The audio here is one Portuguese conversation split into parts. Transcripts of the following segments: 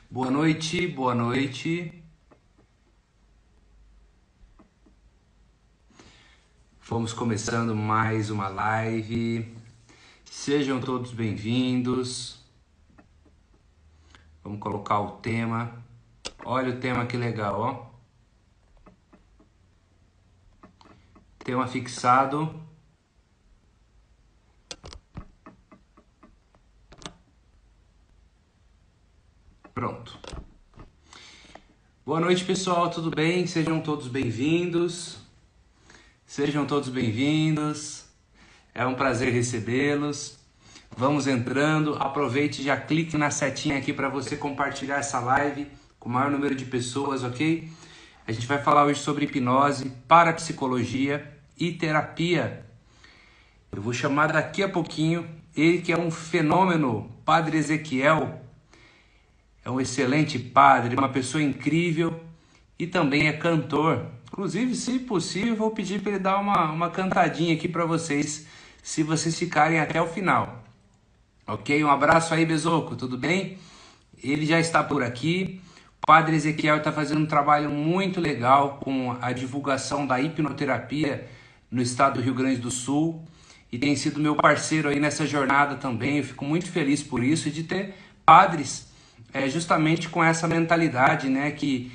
Boa noite, boa noite. Vamos começando mais uma live. Sejam todos bem-vindos. Vamos colocar o tema. Olha o tema que legal, ó. Tema fixado. Pronto. Boa noite, pessoal, tudo bem? Sejam todos bem-vindos. Sejam todos bem-vindos. É um prazer recebê-los. Vamos entrando. Aproveite e já clique na setinha aqui para você compartilhar essa live com o maior número de pessoas, ok? A gente vai falar hoje sobre hipnose, parapsicologia e terapia. Eu vou chamar daqui a pouquinho ele que é um fenômeno, Padre Ezequiel. É um excelente padre, uma pessoa incrível e também é cantor. Inclusive, se possível, vou pedir para ele dar uma cantadinha aqui para vocês, se vocês ficarem até o final. Ok? Um abraço aí, Bezoco, tudo bem? Ele já está por aqui. O Padre Ezequiel está fazendo um trabalho muito legal com a divulgação da hipnoterapia no estado do Rio Grande do Sul e tem sido meu parceiro aí nessa jornada também. Eu fico muito feliz por isso e de ter padres justamente com essa mentalidade, né, que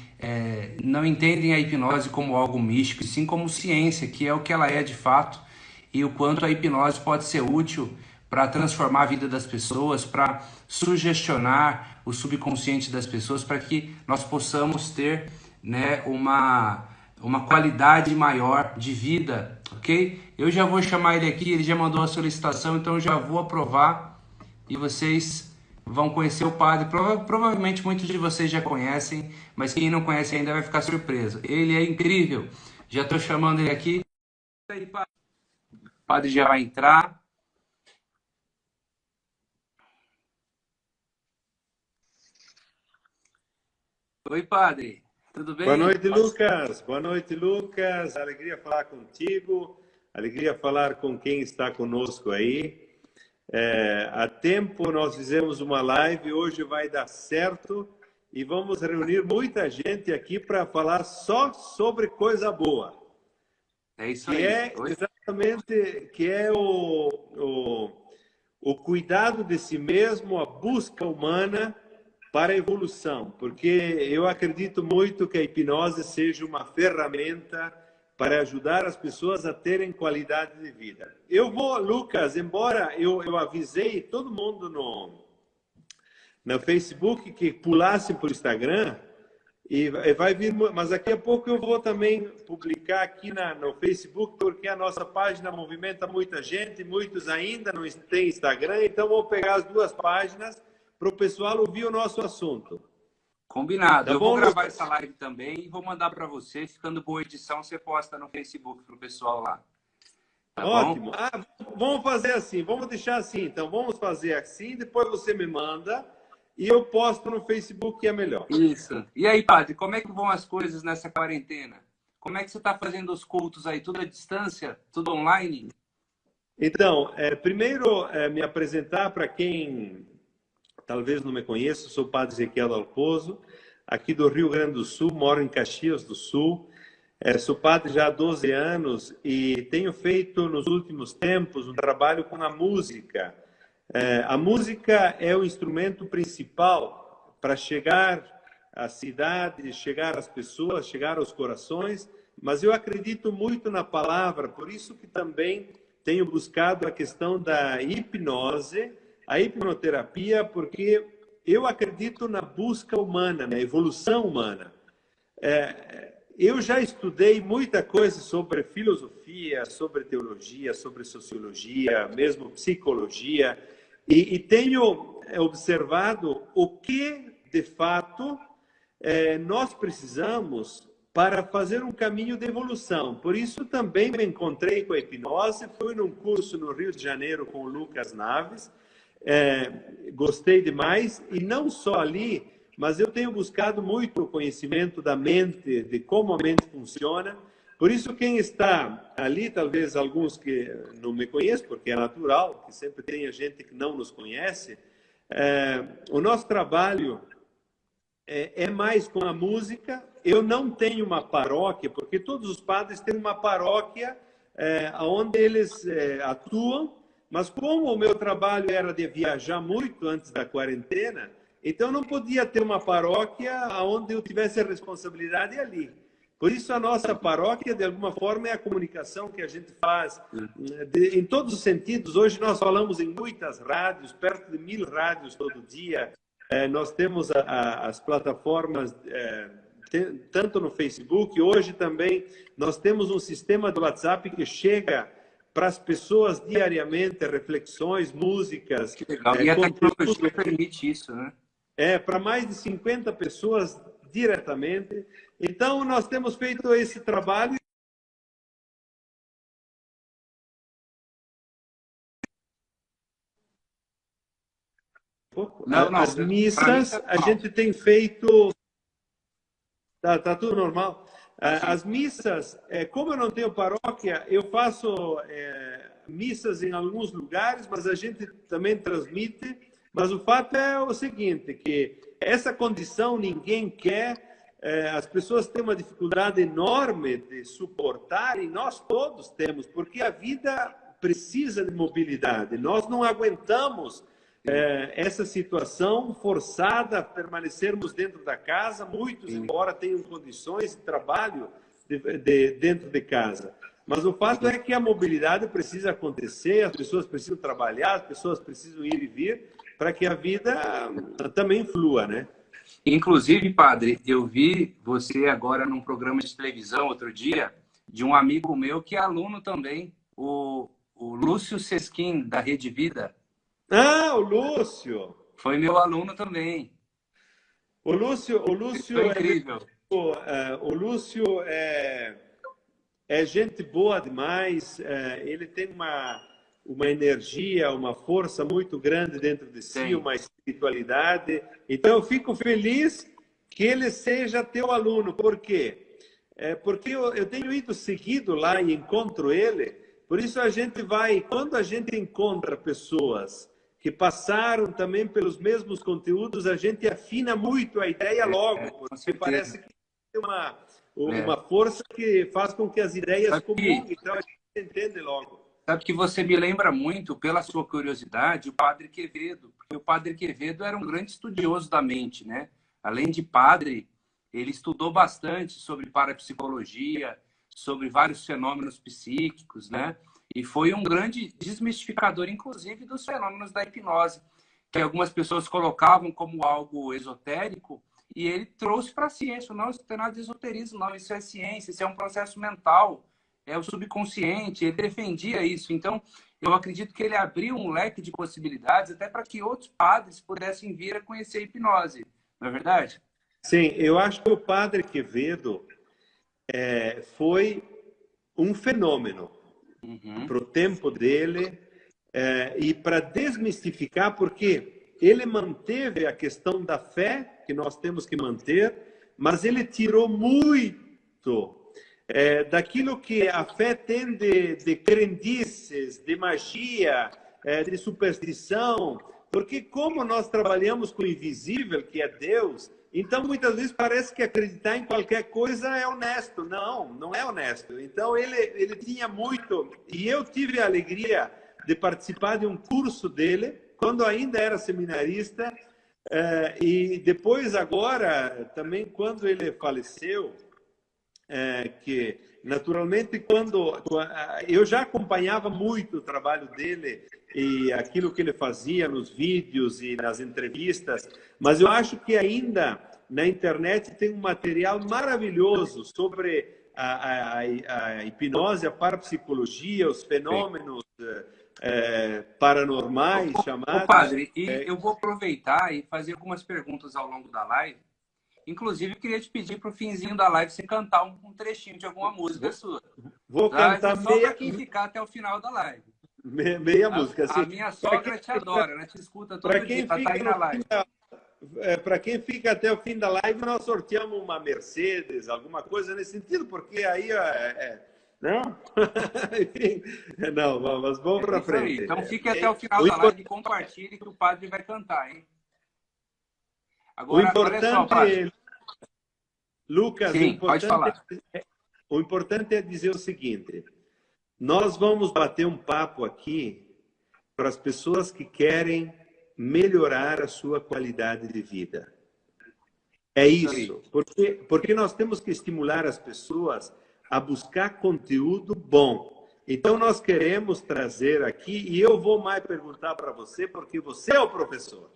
não entendem a hipnose como algo místico, e sim como ciência, que é o que ela é de fato, e o quanto a hipnose pode ser útil para transformar a vida das pessoas, para sugestionar o subconsciente das pessoas, para que nós possamos ter, né, uma qualidade maior de vida, ok? Eu já vou chamar ele aqui, ele já mandou a solicitação, então eu já vou aprovar e vocês vão conhecer o padre. Provavelmente muitos de vocês já conhecem, mas quem não conhece ainda vai ficar surpreso. Ele é incrível. Já estou chamando ele aqui. O padre já vai entrar. Oi, padre. Tudo Boa bem? noite, Lucas. Boa noite, Lucas. Alegria falar contigo. Alegria falar com quem está conosco aí. Há tempo nós fizemos uma live, hoje vai dar certo e vamos reunir muita gente aqui para falar só sobre coisa boa. É isso Que aí. é Oi? exatamente o cuidado de si mesmo, a busca humana para a evolução, porque eu acredito muito que a hipnose seja uma ferramenta para ajudar as pessoas a terem qualidade de vida. Eu vou, Lucas, embora eu avisei todo mundo no Facebook que pulasse para o Instagram, e vai vir, mas daqui a pouco eu vou também publicar aqui no Facebook, porque a nossa página movimenta muita gente, muitos ainda não têm Instagram, então vou pegar as duas páginas para o pessoal ouvir o nosso assunto. Combinado. Tá Eu vou bom, gravar Lucas? essa live também e vou mandar para você. Ficando boa edição, você posta no Facebook para o pessoal lá. Tá bom? Ótimo. Vamos fazer assim, vamos deixar assim. Então, vamos fazer assim, depois você me manda e eu posto no Facebook, que é melhor. Isso. E aí, padre, como é que vão as coisas nessa quarentena? Como é que você está fazendo os cultos aí? Tudo à distância? Tudo online? Então, primeiro, me apresentar para quem talvez não me conheça, sou o Padre Ezequiel Dalpozo, aqui do Rio Grande do Sul, moro em Caxias do Sul. Sou padre já há 12 anos e tenho feito nos últimos tempos um trabalho com a música. A música é o instrumento principal para chegar às cidades, chegar às pessoas, chegar aos corações, mas eu acredito muito na palavra, por isso que também tenho buscado a questão da hipnose, a hipnoterapia, porque eu acredito na busca humana, na evolução humana. Eu já estudei muita coisa sobre filosofia, sobre teologia, sobre sociologia, mesmo psicologia, e tenho observado o que, de fato, nós precisamos para fazer um caminho de evolução. Por isso também me encontrei com a hipnose, fui num curso no Rio de Janeiro com o Lucas Naves, gostei demais, e não só ali, mas eu tenho buscado muito o conhecimento da mente, de como a mente funciona. Por isso, quem está ali, talvez alguns que não me conhecem, porque é natural, que sempre tem gente que não nos conhece, o nosso trabalho é mais com a música. Eu não tenho uma paróquia, porque todos os padres têm uma paróquia onde eles atuam, mas como o meu trabalho era de viajar muito antes da quarentena, então não podia ter uma paróquia onde eu tivesse a responsabilidade ali. Por isso, a nossa paróquia, de alguma forma, é a comunicação que a gente faz em todos os sentidos. Hoje nós falamos em muitas rádios, perto de 1000 rádios todo dia. Nós temos as plataformas, tanto no Facebook, hoje também nós temos um sistema do WhatsApp que chega para as pessoas diariamente, reflexões, músicas. Que legal. E a tecnologia permite isso, né? Para mais de 50 pessoas diretamente. Então, nós temos feito esse trabalho. As missas, a gente tem feito... Tá tudo normal. As missas, como eu não tenho paróquia, eu faço missas em alguns lugares, mas a gente também transmite. Mas o fato é o seguinte, que essa condição ninguém quer, as pessoas têm uma dificuldade enorme de suportar, e nós todos temos, porque a vida precisa de mobilidade. Nós não aguentamos essa situação forçada, permanecermos dentro da casa, muitos, embora tenham condições de trabalho dentro de casa. Mas o fato é que a mobilidade precisa acontecer, as pessoas precisam trabalhar, as pessoas precisam ir e vir, para que a vida também flua, né? Inclusive, padre, eu vi você agora num programa de televisão outro dia, de um amigo meu que é aluno também, o Lúcio Sesquim, da Rede Vida. Ah, o Lúcio! Foi meu aluno também. O Lúcio foi incrível. O Lúcio é gente boa demais, ele tem uma energia, uma força muito grande dentro de si, sim, uma espiritualidade. Então, eu fico feliz que ele seja teu aluno. Por quê? Porque eu tenho ido seguido lá e encontro ele. Por isso, a gente vai... Quando a gente encontra pessoas que passaram também pelos mesmos conteúdos, a gente afina muito a ideia logo, porque parece que tem uma força que faz com que as ideias comunguem. Então, a gente entende logo. Sabe que você me lembra muito, pela sua curiosidade, o Padre Quevedo. Porque o Padre Quevedo era um grande estudioso da mente, né? Além de padre, ele estudou bastante sobre parapsicologia, sobre vários fenômenos psíquicos, né? E foi um grande desmistificador, inclusive, dos fenômenos da hipnose, que algumas pessoas colocavam como algo esotérico, e ele trouxe para a ciência. Não, isso não tem nada de esoterismo, não. Isso é ciência, isso é um processo mental. É o subconsciente, ele defendia isso. Então, eu acredito que ele abriu um leque de possibilidades até para que outros padres pudessem vir a conhecer a hipnose. Não é verdade? Sim, eu acho que o Padre Quevedo foi um fenômeno para o tempo dele e para desmistificar, porque ele manteve a questão da fé, que nós temos que manter, mas ele tirou muito daquilo que a fé tem de crendices, de magia, de superstição, porque como nós trabalhamos com o invisível, que é Deus, então muitas vezes parece que acreditar em qualquer coisa é honesto. Não, não é honesto. Então ele tinha muito, e eu tive a alegria de participar de um curso dele, quando ainda era seminarista, e depois agora, também quando ele faleceu, que naturalmente quando eu já acompanhava muito o trabalho dele e aquilo que ele fazia nos vídeos e nas entrevistas, mas eu acho que ainda na internet tem um material maravilhoso sobre a hipnose, a parapsicologia, os fenômenos paranormais chamados. Padre, eu vou aproveitar e fazer algumas perguntas ao longo da live. Inclusive, eu queria te pedir para o finzinho da live você cantar um trechinho de alguma música sua. Vou cantar só para quem ficar até o final da live. Meia música. A minha sogra te adora, ela te escuta todo dia, tá aí na live. Para quem fica até o fim da live, nós sorteamos uma Mercedes, alguma coisa nesse sentido, porque aí... Não? Enfim, não, mas vamos para frente. Então fique até o final da live e compartilhe que o padre vai cantar, hein? O Agora, olha só, padre. importante, Lucas, Sim, pode falar. o importante é dizer o seguinte: nós vamos bater um papo aqui para as pessoas que querem melhorar a sua qualidade de vida. É isso, porque nós temos que estimular as pessoas a buscar conteúdo bom. Então, nós queremos trazer aqui, e eu vou mais perguntar para você, porque você é o professor.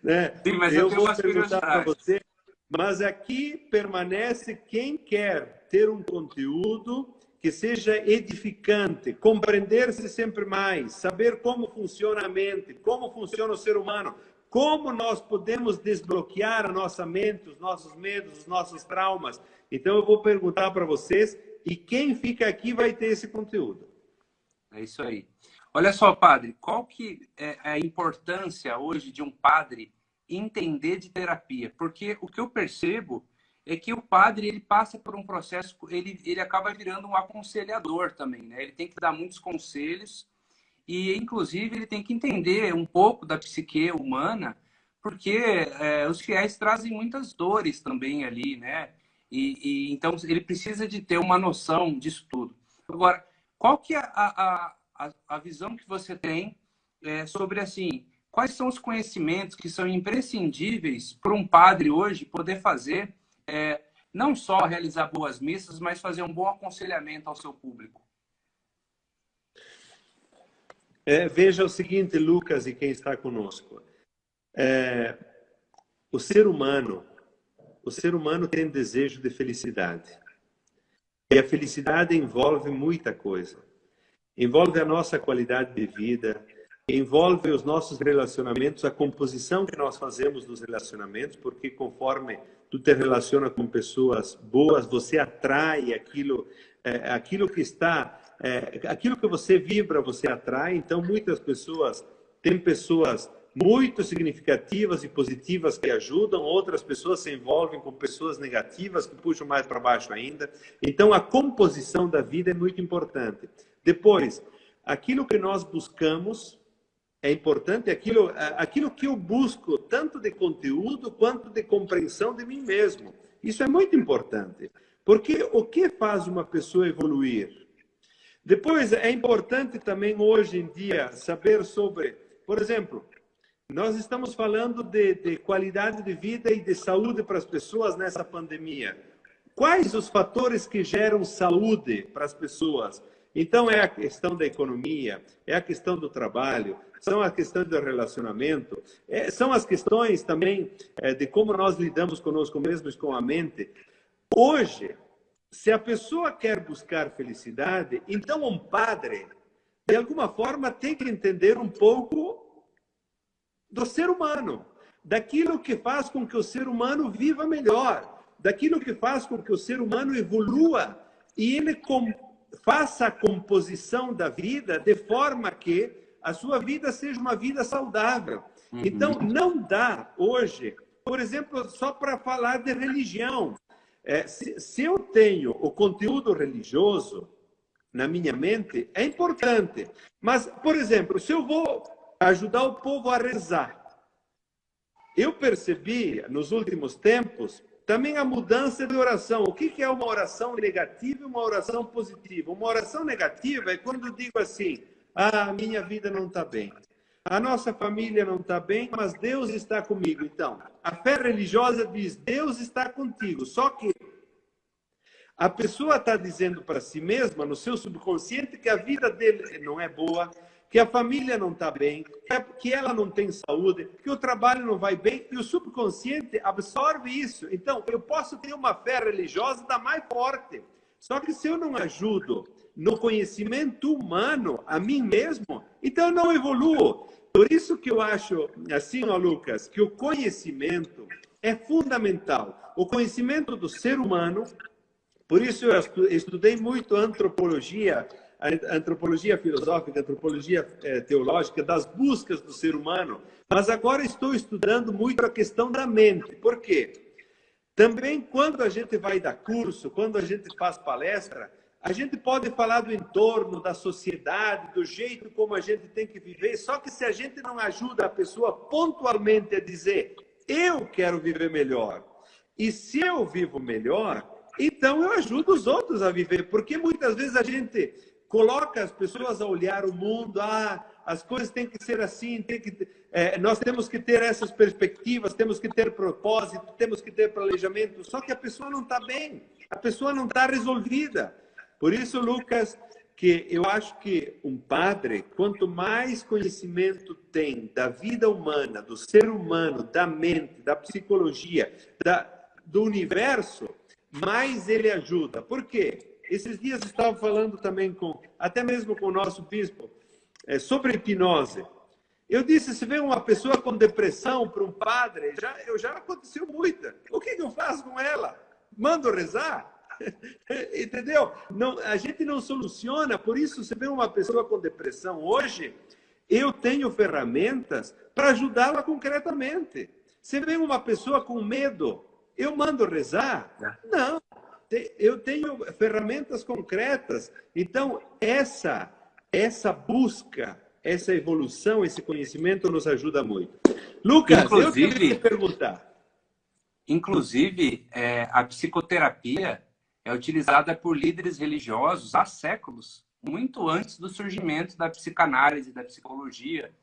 Né? Sim, mas eu tenho vou umas perguntar para curiosidades. você, mas aqui permanece quem quer ter um conteúdo que seja edificante, compreender-se sempre mais, saber como funciona a mente, como funciona o ser humano, como nós podemos desbloquear a nossa mente, os nossos medos, os nossos traumas. Então, eu vou perguntar para vocês, e quem fica aqui vai ter esse conteúdo. É isso aí. Olha só, padre, qual que é a importância hoje de um padre entender de terapia? Porque o que eu percebo é que o padre ele passa por um processo, ele acaba virando um aconselhador também, né? Ele tem que dar muitos conselhos e, inclusive, ele tem que entender um pouco da psique humana, porque os fiéis trazem muitas dores também ali, né? Então, ele precisa de ter uma noção disso tudo. Agora, qual que é a visão que você tem sobre, assim, quais são os conhecimentos que são imprescindíveis para um padre hoje poder fazer, não só realizar boas missas, mas fazer um bom aconselhamento ao seu público? Veja o seguinte, Lucas, e quem está conosco. O ser humano tem desejo de felicidade. E a felicidade envolve muita coisa. Envolve a nossa qualidade de vida, envolve os nossos relacionamentos, a composição que nós fazemos nos relacionamentos, porque conforme tu te relaciona com pessoas boas, você atrai aquilo que está, aquilo que você vibra, você atrai. Então, muitas pessoas, tem pessoas muito significativas e positivas que ajudam, outras pessoas se envolvem com pessoas negativas que puxam mais para baixo ainda. Então, a composição da vida é muito importante. Depois, aquilo que nós buscamos é importante, aquilo que eu busco, tanto de conteúdo quanto de compreensão de mim mesmo. Isso é muito importante, porque o que faz uma pessoa evoluir? Depois, é importante também hoje em dia saber sobre, por exemplo, nós estamos falando de qualidade de vida e de saúde para as pessoas nessa pandemia. Quais os fatores que geram saúde para as pessoas? Então, é a questão da economia, é a questão do trabalho, são as questões do relacionamento, são as questões também de como nós lidamos conosco mesmos, com a mente. Hoje, se a pessoa quer buscar felicidade, então um padre, de alguma forma, tem que entender um pouco do ser humano, daquilo que faz com que o ser humano viva melhor, daquilo que faz com que o ser humano evolua e ele faça a composição da vida de forma que a sua vida seja uma vida saudável. Então, não dá hoje, por exemplo, só para falar de religião. Se eu tenho o conteúdo religioso na minha mente, é importante. Mas, por exemplo, se eu vou ajudar o povo a rezar, eu percebi nos últimos tempos também a mudança de oração. O que é uma oração negativa e uma oração positiva? Uma oração negativa é quando eu digo assim: a minha vida não está bem, a nossa família não está bem, mas Deus está comigo. Então, a fé religiosa diz: Deus está contigo. Só que a pessoa está dizendo para si mesma, no seu subconsciente, que a vida dele não é boa, que a família não está bem, que ela não tem saúde, que o trabalho não vai bem, e o subconsciente absorve isso. Então, eu posso ter uma fé religiosa da mais forte, só que se eu não ajudo no conhecimento humano a mim mesmo, então eu não evoluo. Por isso que eu acho, assim, ó, Lucas, que o conhecimento é fundamental. O conhecimento do ser humano, por isso eu estudei muito antropologia filosófica, antropologia teológica, das buscas do ser humano, mas agora estou estudando muito a questão da mente. Por quê? Também quando a gente vai dar curso, quando a gente faz palestra, A gente pode falar do entorno, da sociedade, do jeito como a gente tem que viver, só que se a gente não ajuda a pessoa pontualmente a dizer, eu quero viver melhor, e se eu vivo melhor, então eu ajudo os outros a viver, porque muitas vezes a gente coloca as pessoas a olhar o mundo, as coisas têm que ser assim, nós temos que ter essas perspectivas, temos que ter propósito, temos que ter planejamento, só que a pessoa não está bem, a pessoa não está resolvida. Por isso, Lucas, que eu acho que um padre, quanto mais conhecimento tem da vida humana, do ser humano, da mente, da psicologia, do universo, mais ele ajuda. Por quê? Esses dias estava falando também até mesmo com o nosso bispo, sobre hipnose. Eu disse, se vê uma pessoa com depressão para um padre, já aconteceu muita. O que eu faço com ela? Mando rezar? Entendeu? Não, a gente não soluciona, por isso você vê uma pessoa com depressão hoje, eu tenho ferramentas para ajudá-la concretamente. Você vê uma pessoa com medo, eu mando rezar? Não, eu tenho ferramentas concretas. Então, essa busca, essa evolução, esse conhecimento nos ajuda muito. Lucas, eu queria te perguntar. Inclusive, a psicoterapia é utilizada por líderes religiosos há séculos, muito antes do surgimento da psicanálise, da psicologia.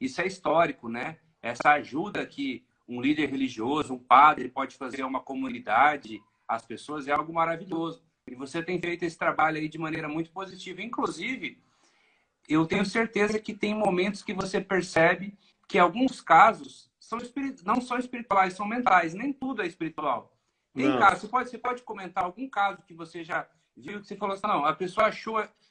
Isso é histórico, né? Essa ajuda que um líder religioso, um padre pode fazer a uma comunidade, as pessoas, é algo maravilhoso. E você tem feito esse trabalho aí de maneira muito positiva. Inclusive, eu tenho certeza que tem momentos que você percebe que alguns casos não são espirituais, são mentais. Nem tudo é espiritual. Tem caso, você pode comentar algum caso que você já viu, que você falou assim, não, a pessoa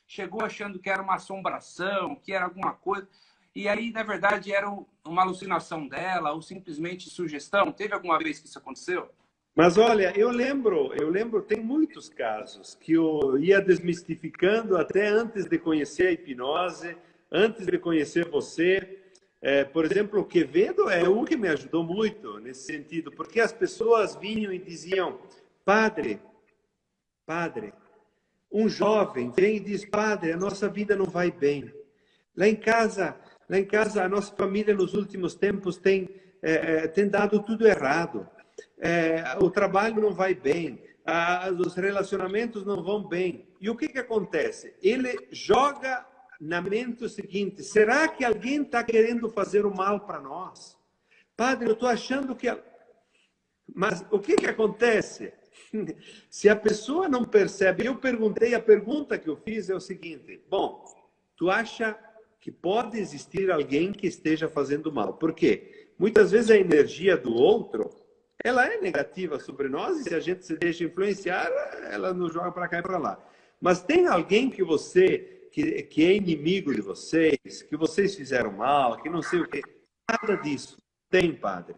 chegou achando que era uma assombração, que era alguma coisa, e aí, na verdade, era uma alucinação dela, ou simplesmente sugestão? Teve alguma vez que isso aconteceu? Mas olha, eu lembro, tem muitos casos que eu ia desmistificando até antes de conhecer a hipnose, antes de conhecer você. Por exemplo, o Quevedo é um que me ajudou muito nesse sentido, porque as pessoas vinham e diziam, padre, um jovem vem e diz, padre, a nossa vida não vai bem. Lá em casa, a nossa família nos últimos tempos tem dado tudo errado. O trabalho não vai bem, os relacionamentos não vão bem. E o que acontece? Ele joga na mente o seguinte, será que alguém está querendo fazer o mal para nós? Padre, eu estou achando que... Mas o que acontece? Se a pessoa não percebe, a pergunta que eu fiz é o seguinte, bom, tu acha que pode existir alguém que esteja fazendo mal? Por quê? Muitas vezes a energia do outro, ela é negativa sobre nós e se a gente se deixa influenciar, ela nos joga para cá e para lá. Mas tem alguém que que é inimigo de vocês, que vocês fizeram mal, que não sei o quê. Nada disso. Tem, padre.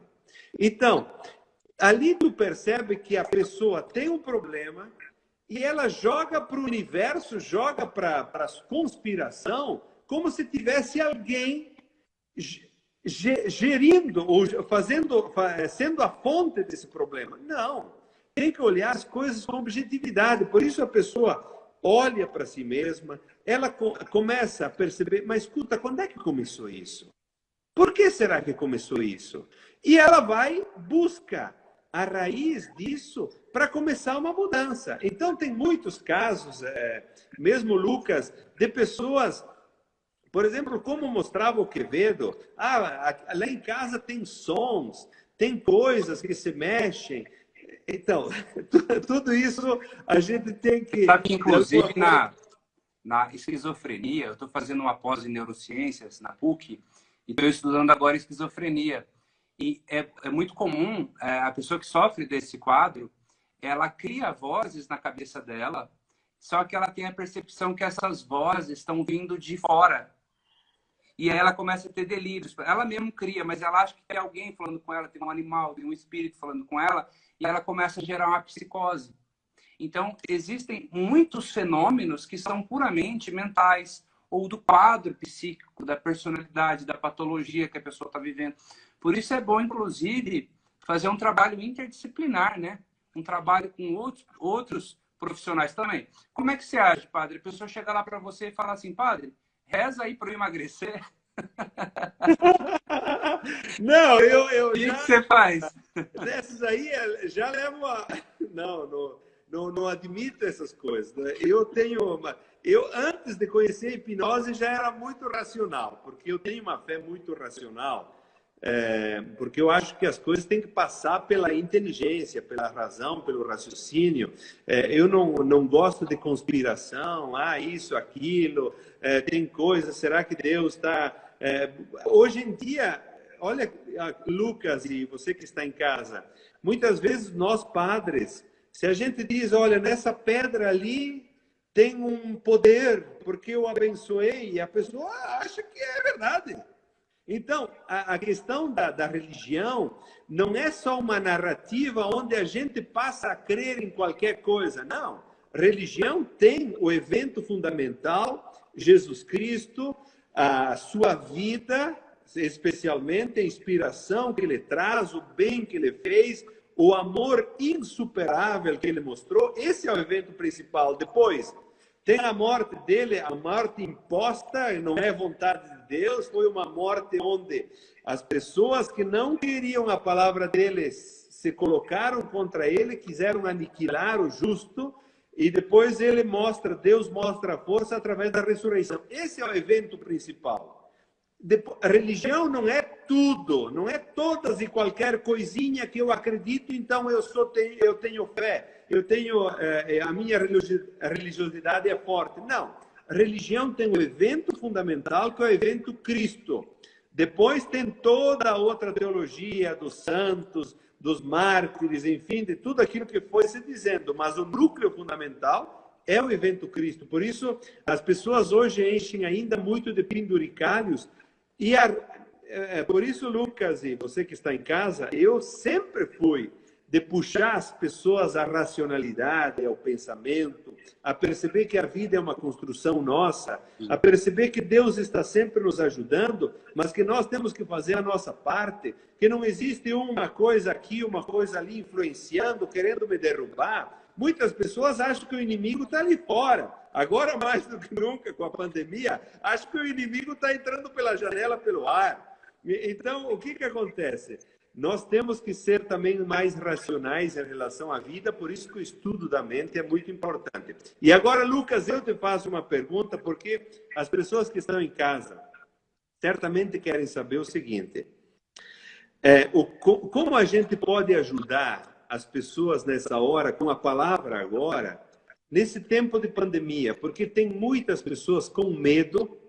Então, ali tu percebe que a pessoa tem um problema e ela joga para o universo, joga para a conspiração, como se tivesse alguém gerindo ou sendo a fonte desse problema. Não. Tem que olhar as coisas com objetividade. Por isso a pessoa olha para si mesma, ela começa a perceber, mas escuta, quando é que começou isso? Por que será que começou isso? E ela busca a raiz disso para começar uma mudança. Então, tem muitos casos, mesmo Lucas, de pessoas, por exemplo, como mostrava o Quevedo, lá em casa tem sons, tem coisas que se mexem. Então, tudo isso a gente tem que... Sabe que, inclusive, na esquizofrenia, eu estou fazendo uma pós em neurociências na PUC e estou estudando agora esquizofrenia. E é muito comum a pessoa que sofre desse quadro, ela cria vozes na cabeça dela, só que ela tem a percepção que essas vozes estão vindo de fora. E aí ela começa a ter delírios. Ela mesmo cria, mas ela acha que tem alguém falando com ela, tem um animal, tem um espírito falando com ela, e ela começa a gerar uma psicose. Então, existem muitos fenômenos que são puramente mentais, ou do quadro psíquico, da personalidade, da patologia que a pessoa está vivendo. Por isso é bom, inclusive, fazer um trabalho interdisciplinar, né? Um trabalho com outros profissionais também. Como é que você age, padre? A pessoa chega lá para você e fala assim, padre, reza aí para eu emagrecer. Não, eu O que já. você faz? Dessas aí, já levo a. Não, não admito essas coisas. Né? Eu tenho. Eu, antes de conhecer a hipnose, já era muito racional, porque eu tenho uma fé muito racional. Porque eu acho que as coisas têm que passar pela inteligência, pela razão, pelo raciocínio. Eu não gosto de conspiração, isso, aquilo, tem coisa, será que Deus está... hoje em dia, olha, Lucas e você que está em casa, muitas vezes nós padres, se a gente diz, olha, nessa pedra ali tem um poder, porque eu abençoei, e a pessoa acha que é verdade. Então, a questão da religião não é só uma narrativa onde a gente passa a crer em qualquer coisa. Não. Religião tem o evento fundamental, Jesus Cristo, a sua vida, especialmente a inspiração que ele traz, o bem que ele fez, o amor insuperável que ele mostrou. Esse é o evento principal. Depois, tem a morte dele, a morte imposta, não é vontade de Deus, foi uma morte onde as pessoas que não queriam a palavra dele se colocaram contra ele, quiseram aniquilar o justo, e depois Deus mostra a força através da ressurreição. Esse é o evento principal. A religião não é tudo, não é todas e qualquer coisinha que eu acredito, então eu tenho fé, a minha religiosidade é forte. Não, a religião tem um evento fundamental que é o evento Cristo. Depois tem toda a outra teologia dos santos, dos mártires, enfim, de tudo aquilo que foi se dizendo, mas o núcleo fundamental é o evento Cristo. Por isso, as pessoas hoje enchem ainda muito de penduricalhos. E por isso, Lucas, e você que está em casa, eu sempre fui de puxar as pessoas à racionalidade, ao pensamento, a perceber que a vida é uma construção nossa, a perceber que Deus está sempre nos ajudando, mas que nós temos que fazer a nossa parte, que não existe uma coisa aqui, uma coisa ali influenciando, querendo me derrubar. Muitas pessoas acham que o inimigo está ali fora. Agora, mais do que nunca, com a pandemia, acho que o inimigo está entrando pela janela, pelo ar. Então, o que acontece? Nós temos que ser também mais racionais em relação à vida, por isso que o estudo da mente é muito importante. E agora, Lucas, eu te faço uma pergunta, porque as pessoas que estão em casa certamente querem saber o seguinte. Como a gente pode ajudar as pessoas nessa hora, com a palavra agora, nesse tempo de pandemia? Porque tem muitas pessoas com medo.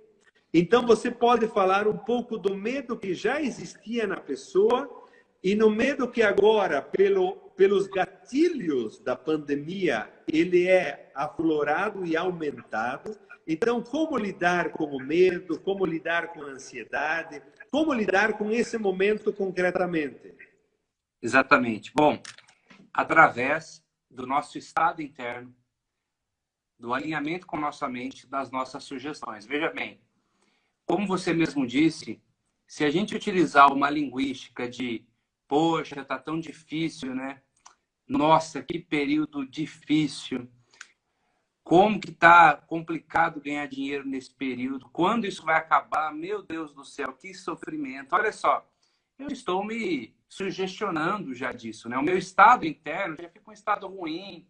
Então, você pode falar um pouco do medo que já existia na pessoa e no medo que agora, pelos gatilhos da pandemia, ele é aflorado e aumentado. Então, como lidar com o medo, como lidar com a ansiedade, como lidar com esse momento concretamente? Exatamente. Bom, através do nosso estado interno, do alinhamento com nossa mente, das nossas sugestões. Veja bem, como você mesmo disse, se a gente utilizar uma linguística de poxa, tá tão difícil, né? Nossa, que período difícil. Como que tá complicado ganhar dinheiro nesse período? Quando isso vai acabar? Meu Deus do céu, que sofrimento. Olha só, eu estou me sugestionando já disso, né? O meu estado interno já fica um estado ruim.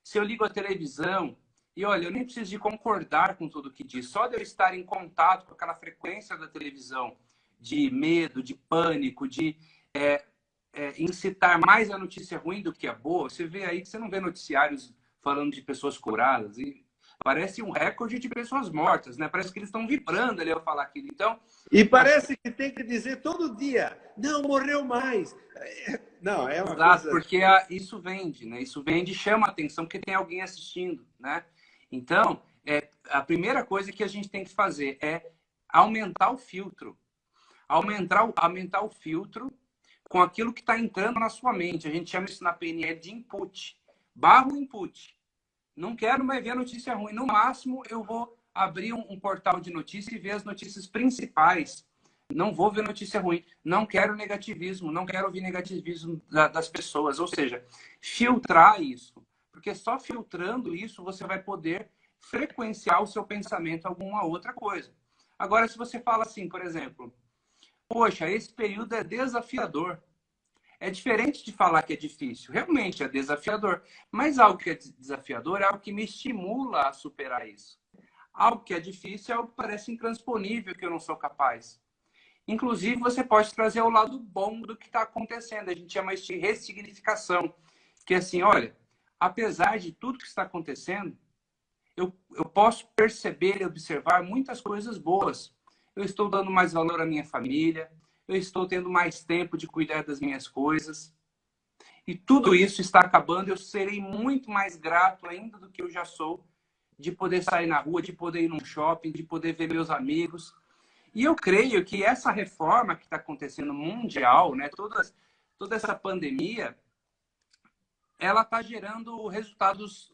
Se eu ligo a televisão, e olha, eu nem preciso de concordar com tudo que diz, só de eu estar em contato com aquela frequência da televisão de medo, de pânico, de incitar mais a notícia ruim do que a boa. Você vê aí que você não vê noticiários falando de pessoas curadas, e parece um recorde de pessoas mortas, né? Parece que eles estão vibrando ali ao falar aquilo. Então, e parece que tem que dizer todo dia, não, morreu mais. Não, é uma exato, coisa... porque isso vende, né? Isso vende e chama a atenção porque tem alguém assistindo, né? Então, a primeira coisa que a gente tem que fazer é aumentar o filtro. Aumentar o filtro com aquilo que está entrando na sua mente. A gente chama isso na PNL de input. Barra o input. Não quero mais ver notícia ruim. No máximo, eu vou abrir um portal de notícias e ver as notícias principais. Não vou ver notícia ruim. Não quero negativismo. Não quero ouvir negativismo das pessoas. Ou seja, filtrar isso. Porque só filtrando isso você vai poder frequenciar o seu pensamento a alguma outra coisa. Agora, se você fala assim, por exemplo, poxa, esse período é desafiador. É diferente de falar que é difícil. Realmente é desafiador. Mas algo que é desafiador é algo que me estimula a superar isso. Algo que é difícil é algo que parece intransponível, que eu não sou capaz. Inclusive, você pode trazer o lado bom do que está acontecendo. A gente chama isso de ressignificação. Que é assim, olha, apesar de tudo que está acontecendo, eu posso perceber e observar muitas coisas boas. Eu estou dando mais valor à minha família, eu estou tendo mais tempo de cuidar das minhas coisas. E tudo isso está acabando, eu serei muito mais grato ainda do que eu já sou, de poder sair na rua, de poder ir num shopping, de poder ver meus amigos. E eu creio que essa reforma que está acontecendo mundial, né, toda essa pandemia, ela está gerando resultados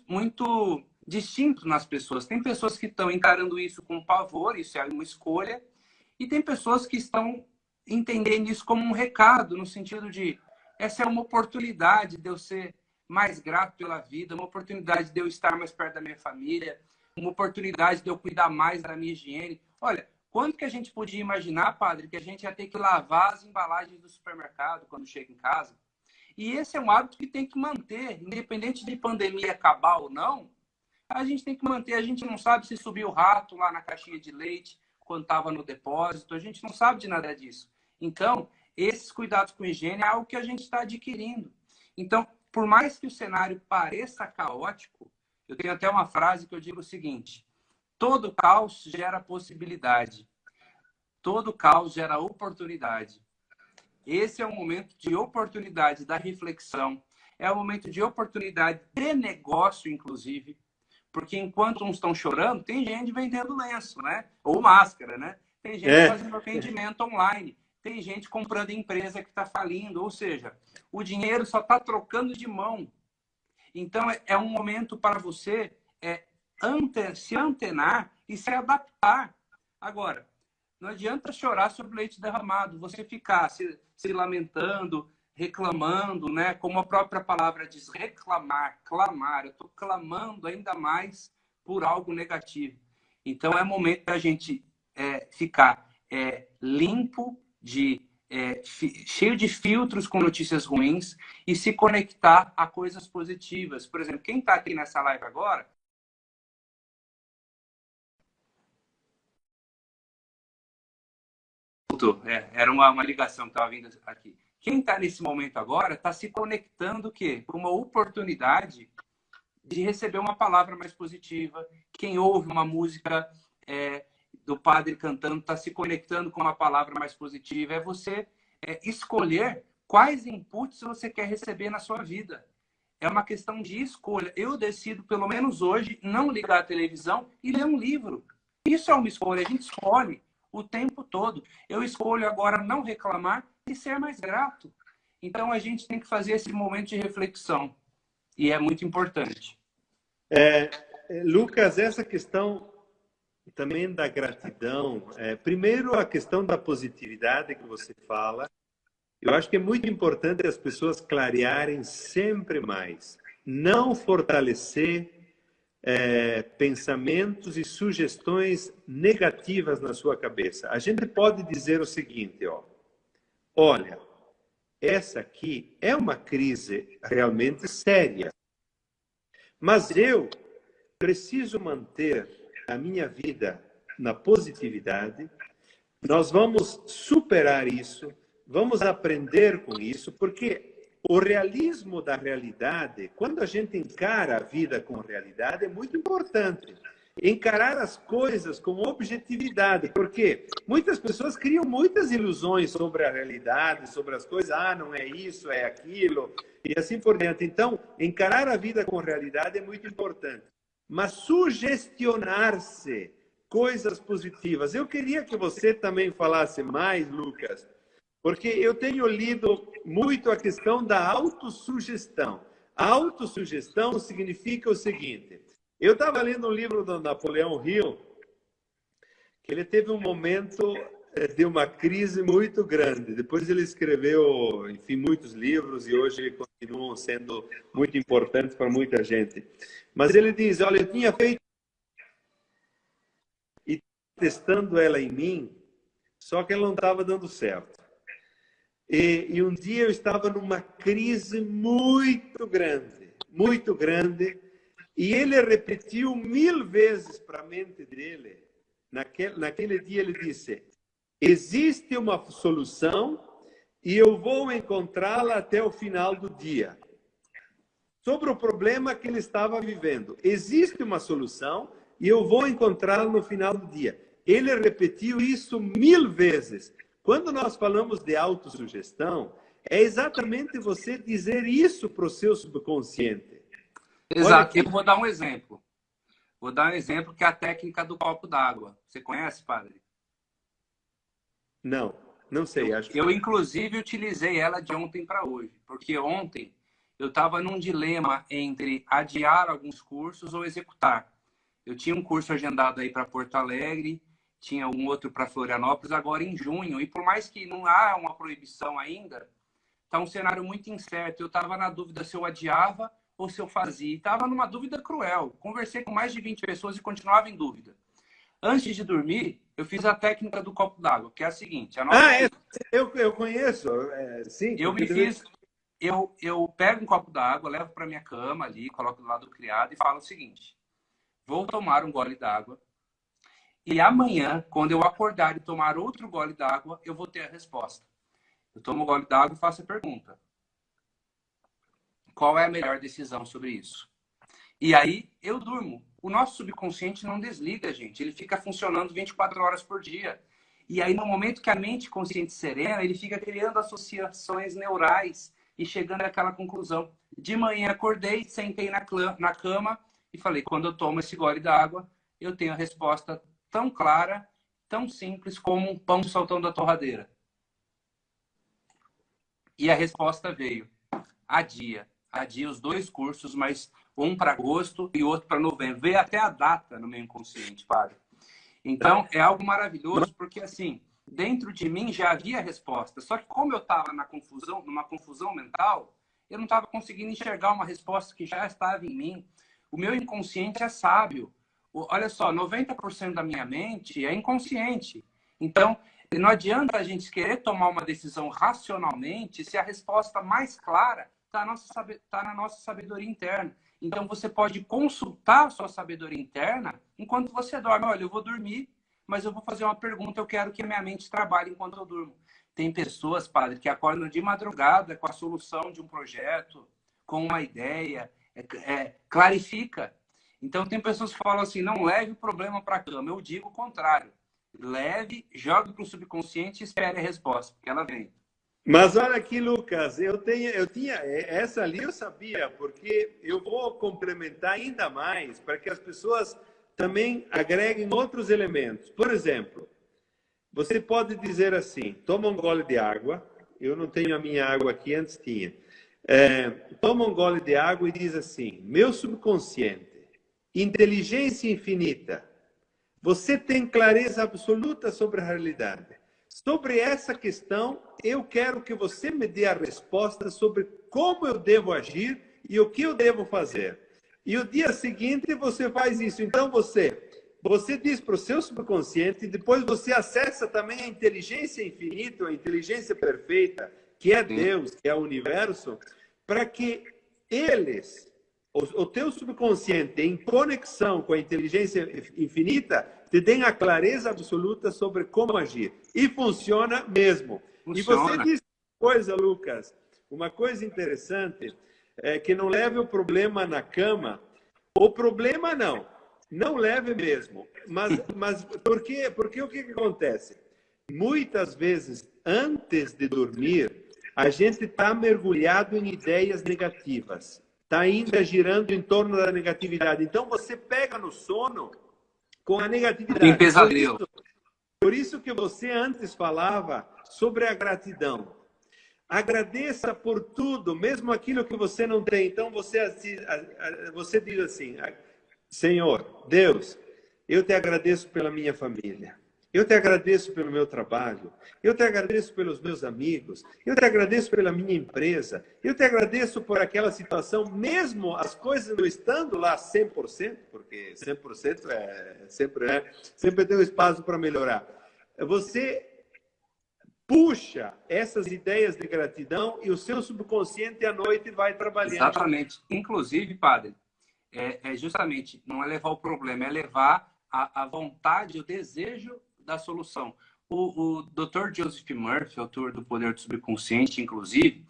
muito distintos nas pessoas. Tem pessoas que estão encarando isso com pavor, isso é uma escolha, e tem pessoas que estão entendendo isso como um recado, no sentido de essa é uma oportunidade de eu ser mais grato pela vida, uma oportunidade de eu estar mais perto da minha família, uma oportunidade de eu cuidar mais da minha higiene. Olha, quando que a gente podia imaginar, padre, que a gente ia ter que lavar as embalagens do supermercado quando chega em casa? E esse é um hábito que tem que manter, independente de pandemia acabar ou não, a gente tem que manter. A gente não sabe se subiu o rato lá na caixinha de leite quando estava no depósito, a gente não sabe de nada disso. Então, esses cuidados com higiene é algo que a gente está adquirindo. Então, por mais que o cenário pareça caótico, eu tenho até uma frase que eu digo o seguinte: todo caos gera possibilidade, todo caos gera oportunidade. Esse é o momento de oportunidade da reflexão, é o momento de oportunidade de negócio, inclusive, porque enquanto uns estão chorando, tem gente vendendo lenço, né? Ou máscara, né? Tem gente fazendo atendimento online, tem gente comprando empresa que está falindo, ou seja, o dinheiro só está trocando de mão. Então, é um momento para você se antenar e se adaptar. Agora, não adianta chorar sobre leite derramado, você ficar se lamentando, reclamando, né? Como a própria palavra diz, reclamar, clamar. Eu estou clamando ainda mais por algo negativo. Então, é momento da gente ficar limpo, cheio de filtros com notícias ruins e se conectar a coisas positivas. Por exemplo, quem está aqui nessa live agora, era uma ligação que estava vindo aqui. Quem está nesse momento agora está se conectando o quê? Com uma oportunidade de receber uma palavra mais positiva. Quem ouve uma música do padre cantando está se conectando com uma palavra mais positiva. É você escolher quais inputs você quer receber na sua vida. É uma questão de escolha. Eu decido, pelo menos hoje, não ligar a televisão e ler um livro. Isso é uma escolha. A gente escolhe o tempo todo. Eu escolho agora não reclamar e ser mais grato. Então, a gente tem que fazer esse momento de reflexão. E é muito importante. Lucas, essa questão também da gratidão. Primeiro, a questão da positividade que você fala. Eu acho que é muito importante as pessoas clarearem sempre mais. Não fortalecer pensamentos e sugestões negativas na sua cabeça. A gente pode dizer o seguinte, olha, essa aqui é uma crise realmente séria, mas eu preciso manter a minha vida na positividade, nós vamos superar isso, vamos aprender com isso, porque o realismo da realidade, quando a gente encara a vida com realidade, é muito importante. Encarar as coisas com objetividade, porque muitas pessoas criam muitas ilusões sobre a realidade, sobre as coisas, não é isso, é aquilo, e assim por diante. Então, encarar a vida com realidade é muito importante. Mas sugestionar-se coisas positivas. Eu queria que você também falasse mais, Lucas, porque eu tenho lido muito a questão da autossugestão. A autossugestão significa o seguinte: eu estava lendo um livro do Napoleão Hill, que ele teve um momento de uma crise muito grande. Depois ele escreveu, enfim, muitos livros e hoje continuam sendo muito importantes para muita gente. Mas ele diz, olha, eu tinha feito e testando ela em mim, só que ela não estava dando certo. E um dia eu estava numa crise muito grande, e ele repetiu 1000 vezes para a mente dele. Naquele dia ele disse, existe uma solução e eu vou encontrá-la até o final do dia. Sobre o problema que ele estava vivendo. Existe uma solução e eu vou encontrá-la no final do dia. Ele repetiu isso 1000 vezes. Quando nós falamos de autossugestão, é exatamente você dizer isso para o seu subconsciente. Exato. Eu vou dar um exemplo. Vou dar um exemplo que é a técnica do copo d'água. Você conhece, padre? Não, não sei. Acho que... Eu, inclusive, utilizei ela de ontem para hoje. Porque ontem eu estava num dilema entre adiar alguns cursos ou executar. Eu tinha um curso agendado aí para Porto Alegre, tinha um outro para Florianópolis, agora em junho. E por mais que não há uma proibição ainda, está um cenário muito incerto. Eu estava na dúvida se eu adiava ou se eu fazia. Estava numa dúvida cruel. Conversei com mais de 20 pessoas e continuava em dúvida. Antes de dormir, eu fiz a técnica do copo d'água, que é a seguinte. Eu conheço. Sim. Eu pego um copo d'água, levo para minha cama ali, coloco do lado do criado e falo o seguinte. Vou tomar um gole d'água. E amanhã, quando eu acordar e tomar outro gole d'água, eu vou ter a resposta. Eu tomo um gole d'água e faço a pergunta. Qual é a melhor decisão sobre isso? E aí eu durmo. O nosso subconsciente não desliga, gente. Ele fica funcionando 24 horas por dia. E aí, no momento que a mente consciente serena, ele fica criando associações neurais e chegando àquela conclusão. De manhã acordei, sentei na cama e falei, quando eu tomo esse gole d'água, eu tenho a resposta tão clara, tão simples como um pão saltando da torradeira. E a resposta veio. Adia os 2 cursos, mas um para agosto e outro para novembro. Veio até a data no meu inconsciente, padre. Então, é algo maravilhoso, porque assim, dentro de mim já havia a resposta. Só que como eu estava numa confusão mental, eu não estava conseguindo enxergar uma resposta que já estava em mim. O meu inconsciente é sábio. Olha só, 90% da minha mente é inconsciente. Então, não adianta a gente querer tomar uma decisão racionalmente se a resposta mais clara está na nossa sabedoria interna. Então, você pode consultar a sua sabedoria interna enquanto você dorme. Olha, eu vou dormir, mas eu vou fazer uma pergunta, eu quero que a minha mente trabalhe enquanto eu durmo. Tem pessoas, padre, que acordam de madrugada com a solução de um projeto, com uma ideia, clarifica. Então, tem pessoas que falam assim, não leve o problema para a cama. Eu digo o contrário. Leve, jogue para o subconsciente e espere a resposta, porque ela vem. Mas olha aqui, Lucas, eu tinha essa ali eu sabia, porque eu vou complementar ainda mais para que as pessoas também agreguem outros elementos. Por exemplo, você pode dizer assim, toma um gole de água, eu não tenho a minha água aqui, antes tinha. Toma um gole de água e diz assim, meu subconsciente, inteligência infinita, você tem clareza absoluta sobre a realidade. Sobre essa questão, eu quero que você me dê a resposta sobre como eu devo agir e o que eu devo fazer. E o dia seguinte você faz isso. Então você diz para o seu subconsciente e depois você acessa também a inteligência infinita, a inteligência perfeita, que é Deus, que é o universo, para que eles, o teu subconsciente, em conexão com a inteligência infinita, te deem a clareza absoluta sobre como agir. E funciona mesmo. Funciona. E você disse uma coisa, Lucas, uma coisa interessante, que não leve o problema na cama. O problema não leve mesmo. Mas por quê? Porque o que acontece? Muitas vezes, antes de dormir, a gente está mergulhado em ideias negativas. Está ainda girando em torno da negatividade. Então, você pega no sono com a negatividade. Tem pesadelo. Por isso que você antes falava sobre a gratidão. Agradeça por tudo, mesmo aquilo que você não tem. Então, você diz assim, Senhor, Deus, eu te agradeço pela minha família. Eu te agradeço pelo meu trabalho, eu te agradeço pelos meus amigos, eu te agradeço pela minha empresa, eu te agradeço por aquela situação, mesmo as coisas não estando lá 100%, porque 100% sempre tem um espaço para melhorar. Você puxa essas ideias de gratidão e o seu subconsciente à noite vai trabalhando. Exatamente. Inclusive, padre, justamente, não é levar o problema, é levar a vontade, o desejo da solução. O Dr. Joseph Murphy, autor do Poder do Subconsciente, inclusive,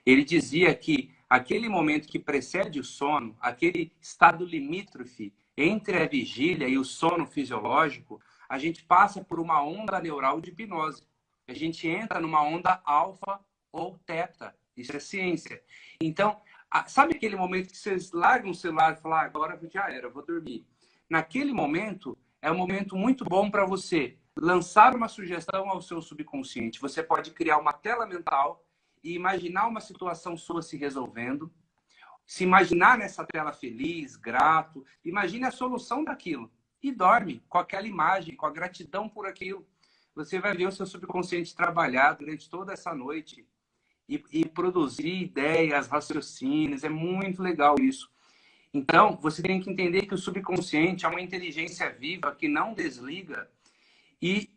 ele dizia que aquele momento que precede o sono, aquele estado limítrofe entre a vigília e o sono fisiológico, a gente passa por uma onda neural de hipnose. A gente entra numa onda alfa ou teta. Isso é ciência. Então, sabe aquele momento que vocês largam o celular e falam, agora já era, eu vou dormir. Naquele momento, é um momento muito bom para você lançar uma sugestão ao seu subconsciente. Você pode criar uma tela mental e imaginar uma situação sua se resolvendo. Se imaginar nessa tela feliz, grato. Imagine a solução daquilo. E dorme com aquela imagem, com a gratidão por aquilo. Você vai ver o seu subconsciente trabalhar durante toda essa noite e produzir ideias, raciocínios. É muito legal isso. Então, você tem que entender que o subconsciente é uma inteligência viva que não desliga e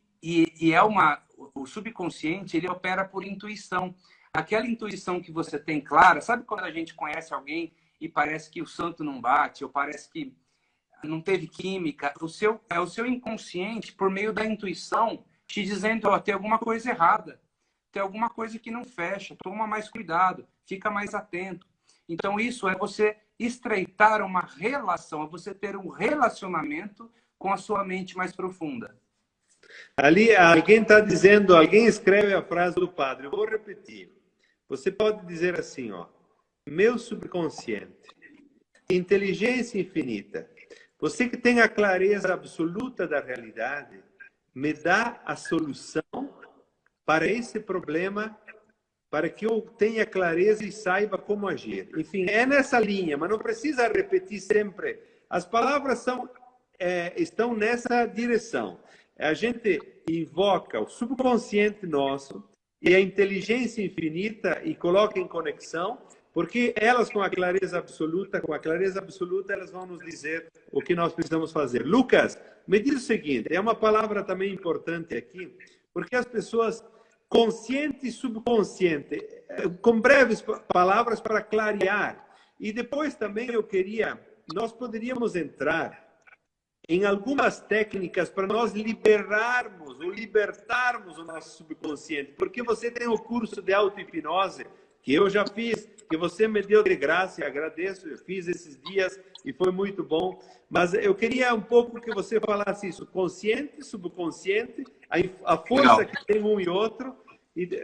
o subconsciente, ele opera por intuição. Aquela intuição que você tem clara, sabe quando a gente conhece alguém e parece que o santo não bate, ou parece que não teve química? É o seu inconsciente, por meio da intuição, te dizendo, ó, tem alguma coisa errada, tem alguma coisa que não fecha, toma mais cuidado, fica mais atento. Então, isso é você estreitar uma relação, é você ter um relacionamento com a sua mente mais profunda. Ali, alguém está dizendo, alguém escreve a frase do padre, eu vou repetir. Você pode dizer assim, ó, meu subconsciente, inteligência infinita, você que tem a clareza absoluta da realidade, me dá a solução para esse problema, para que eu tenha clareza e saiba como agir. Enfim, é nessa linha, mas não precisa repetir sempre. As palavras estão nessa direção. A gente invoca o subconsciente nosso e a inteligência infinita e coloca em conexão, porque elas, com a clareza absoluta, elas vão nos dizer o que nós precisamos fazer. Lucas, me diz o seguinte, é uma palavra também importante aqui, porque as pessoas, consciente e subconsciente, com breves palavras para clarear. E depois também nós poderíamos entrar em algumas técnicas para nós libertarmos o nosso subconsciente. Porque você tem o curso de auto-hipnose, que eu já fiz, que você me deu de graça, e agradeço, eu fiz esses dias e foi muito bom. Mas eu queria um pouco que você falasse isso, consciente, subconsciente, a força Legal. Que tem um e outro,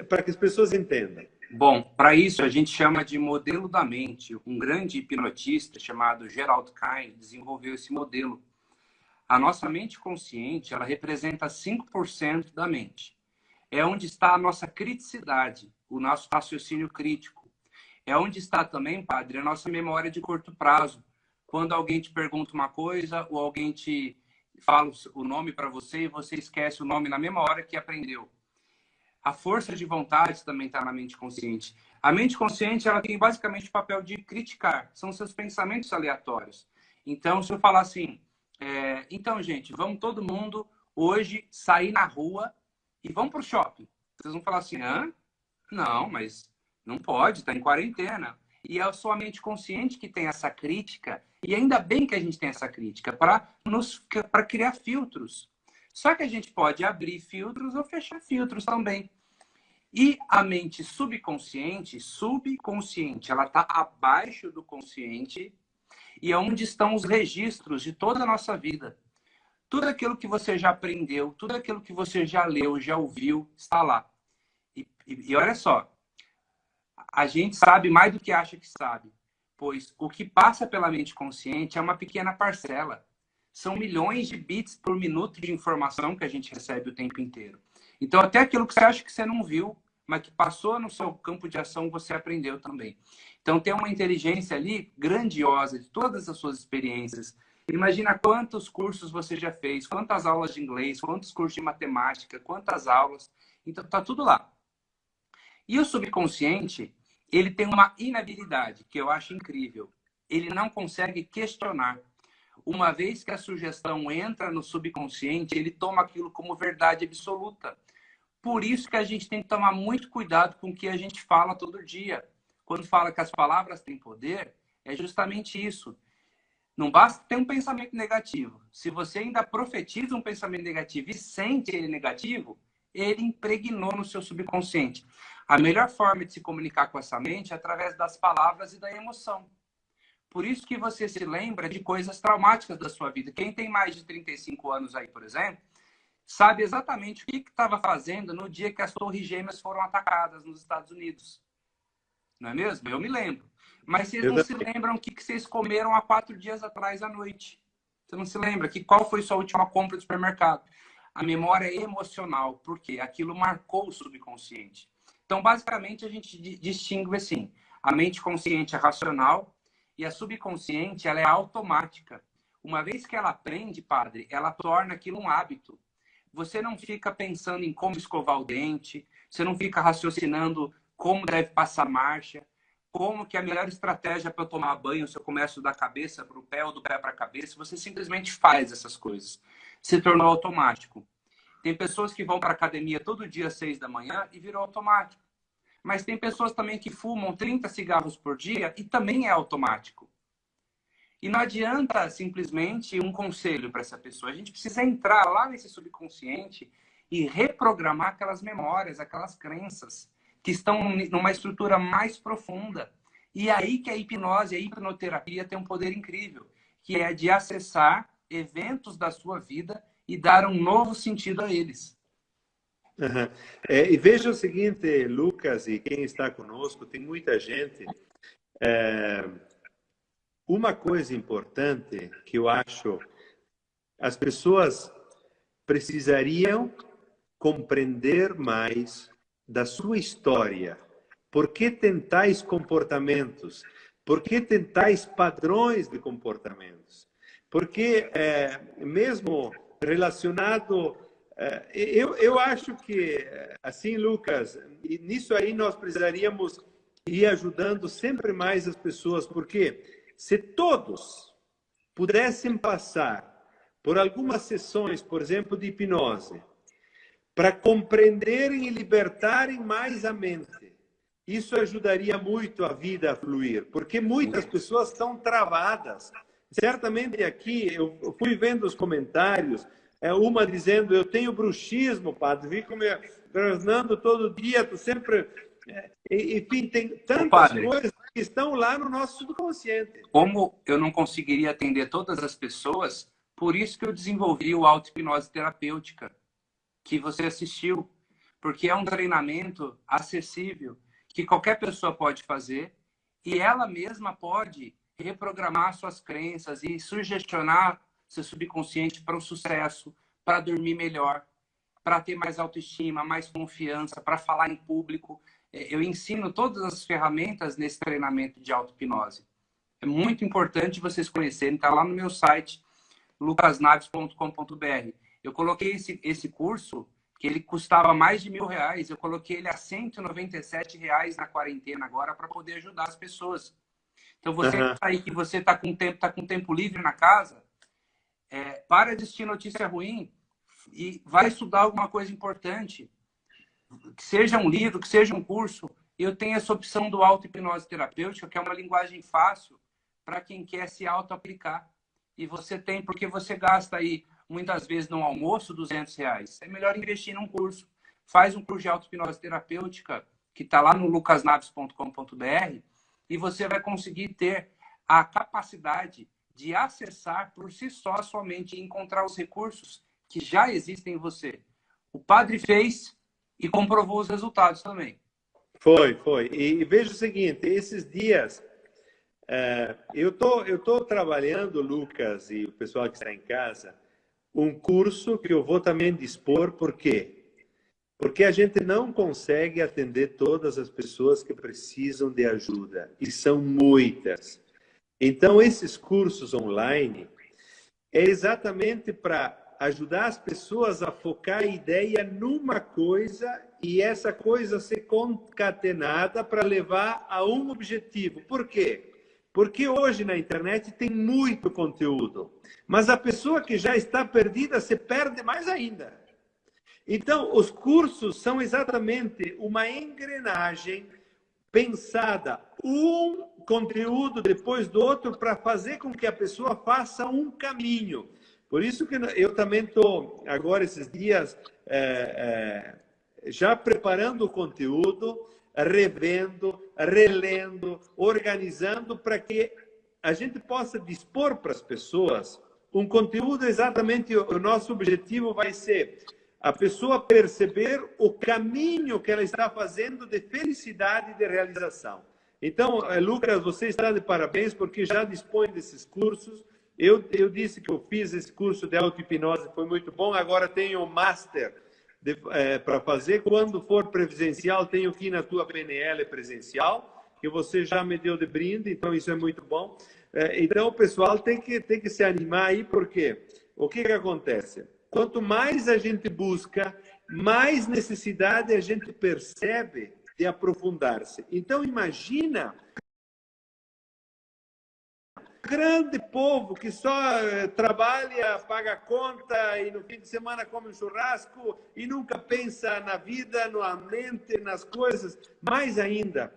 para que as pessoas entendam. Bom, para isso a gente chama de modelo da mente. Um grande hipnotista chamado Gerald Kine desenvolveu esse modelo. A nossa mente consciente, ela representa 5% da mente. É onde está a nossa criticidade, o nosso raciocínio crítico. É onde está também, padre, a nossa memória de curto prazo. Quando alguém te pergunta uma coisa ou alguém te fala o nome para você e você esquece o nome na mesma hora que aprendeu. A força de vontade também está na mente consciente. A mente consciente, ela tem basicamente o papel de criticar. São seus pensamentos aleatórios. Então, se eu falar assim, então, gente, vamos todo mundo hoje sair na rua e vamos para o shopping. Vocês vão falar assim, hã? Não, mas não pode, está em quarentena. E é a sua mente consciente que tem essa crítica, e ainda bem que a gente tem essa crítica, para criar filtros. Só que a gente pode abrir filtros ou fechar filtros também. E a mente subconsciente, ela está abaixo do consciente, e é onde estão os registros de toda a nossa vida. Tudo aquilo que você já aprendeu, tudo aquilo que você já leu, já ouviu, está lá. E olha só, a gente sabe mais do que acha que sabe, pois o que passa pela mente consciente é uma pequena parcela. São milhões de bits por minuto de informação que a gente recebe o tempo inteiro. Então, até aquilo que você acha que você não viu, mas que passou no seu campo de ação, você aprendeu também. Então, tem uma inteligência ali grandiosa de todas as suas experiências Imagina quantos cursos você já fez, quantas aulas de inglês, quantos cursos de matemática, quantas aulas. Então, tá tudo lá. E o subconsciente, ele tem uma inabilidade, que eu acho incrível. Ele não consegue questionar. Uma vez que a sugestão entra no subconsciente, ele toma aquilo como verdade absoluta. Por isso que a gente tem que tomar muito cuidado com o que a gente fala todo dia. Quando fala que as palavras têm poder, é justamente isso. Não basta ter um pensamento negativo. Se você ainda profetiza um pensamento negativo e sente ele negativo, ele impregnou no seu subconsciente. A melhor forma de se comunicar com essa mente é através das palavras e da emoção. Por isso que você se lembra de coisas traumáticas da sua vida. Quem tem mais de 35 anos aí, por exemplo, sabe exatamente o que estava fazendo no dia que as Torres Gêmeas foram atacadas nos Estados Unidos. Não é mesmo? Eu me lembro. Mas vocês não se lembram o que vocês comeram há 4 dias atrás à noite. Você não se lembra qual foi sua última compra do supermercado. A memória é emocional, porque aquilo marcou o subconsciente. Então, basicamente, a gente distingue assim. A mente consciente é racional e a subconsciente ela é automática. Uma vez que ela aprende, padre, ela torna aquilo um hábito. Você não fica pensando em como escovar o dente, você não fica raciocinando como deve passar marcha, como que é a melhor estratégia para eu tomar banho, se eu começo da cabeça para o pé ou do pé para a cabeça. Você simplesmente faz essas coisas. Se tornou automático. Tem pessoas que vão para a academia todo dia às 6 da manhã e virou automático. Mas tem pessoas também que fumam 30 cigarros por dia e também é automático. E não adianta simplesmente um conselho para essa pessoa. A gente precisa entrar lá nesse subconsciente e reprogramar aquelas memórias, aquelas crenças que estão numa estrutura mais profunda. E aí que a hipnose, a hipnoterapia tem um poder incrível, que é de acessar eventos da sua vida e dar um novo sentido a eles. Uhum. E veja o seguinte, Lucas, e quem está conosco, tem muita gente. Uma coisa importante que eu acho, as pessoas precisariam compreender mais da sua história. Por que tem tais comportamentos? Por que tem tais padrões de comportamentos? Porque, mesmo relacionado... Eu acho que, assim, Lucas, e nisso aí nós precisaríamos ir ajudando sempre mais as pessoas, porque se todos pudessem passar por algumas sessões, por exemplo, de hipnose, para compreenderem e libertarem mais a mente, isso ajudaria muito a vida a fluir, porque muitas pessoas estão travadas. Certamente aqui, eu fui vendo os comentários, uma dizendo, eu tenho bruxismo, padre, fico me grasnando todo dia, tu sempre... Enfim, tem tantas coisas que estão lá no nosso subconsciente. Como eu não conseguiria atender todas as pessoas, por isso que eu desenvolvi o auto-hipnose terapêutica, que você assistiu, porque é um treinamento acessível, que qualquer pessoa pode fazer, e ela mesma pode reprogramar suas crenças e sugestionar seu subconsciente para o sucesso, para dormir melhor, para ter mais autoestima, mais confiança, para falar em público. Eu ensino todas as ferramentas nesse treinamento de auto-hipnose. É muito importante vocês conhecerem, está lá no meu site, lucasnaves.com.br. Eu coloquei esse curso, que ele custava mais de R$1.000, eu coloquei ele a R$197 na quarentena agora para poder ajudar as pessoas. Então, você aí que você está com tempo livre na casa, para de assistir notícia ruim e vai estudar alguma coisa importante. Que seja um livro, que seja um curso. Eu tenho essa opção do auto-hipnose terapêutica, que é uma linguagem fácil para quem quer se auto-aplicar. E você tem, porque você gasta aí, muitas vezes, no almoço, R$200. É melhor investir num curso. Faz um curso de auto-hipnose terapêutica, que está lá no lucasnaves.com.br, e você vai conseguir ter a capacidade de acessar por si só a sua mente e encontrar os recursos que já existem em você. O padre fez e comprovou os resultados também. Foi. E veja o seguinte, esses dias, eu tô trabalhando, Lucas, e o pessoal que está em casa, um curso que eu vou também dispor, por quê? Porque a gente não consegue atender todas as pessoas que precisam de ajuda, e são muitas. Então, esses cursos online, é exatamente para ajudar as pessoas a focar a ideia numa coisa e essa coisa ser concatenada para levar a um objetivo. Por quê? Porque hoje na internet tem muito conteúdo, mas a pessoa que já está perdida se perde mais ainda. Então, os cursos são exatamente uma engrenagem pensada, um conteúdo depois do outro, para fazer com que a pessoa faça um caminho. Por isso que eu também estou, agora, esses dias, já preparando o conteúdo, revendo, relendo, organizando, para que a gente possa dispor para as pessoas um conteúdo exatamente. O nosso objetivo vai ser a pessoa perceber o caminho que ela está fazendo de felicidade e de realização. Então, Lucas, você está de parabéns, porque já dispõe desses cursos. Eu disse que eu fiz esse curso de auto-hipnose, foi muito bom. Agora tenho o Master para fazer. Quando for presencial, tenho que ir na tua PNL presencial, que você já me deu de brinde, então isso é muito bom. Então, o pessoal tem que se animar aí, porque o que acontece? Quanto mais a gente busca, mais necessidade a gente percebe de aprofundar-se. Então, imagina um grande povo que só trabalha, paga conta e no fim de semana come um churrasco e nunca pensa na vida, no mente, nas coisas. Mais ainda,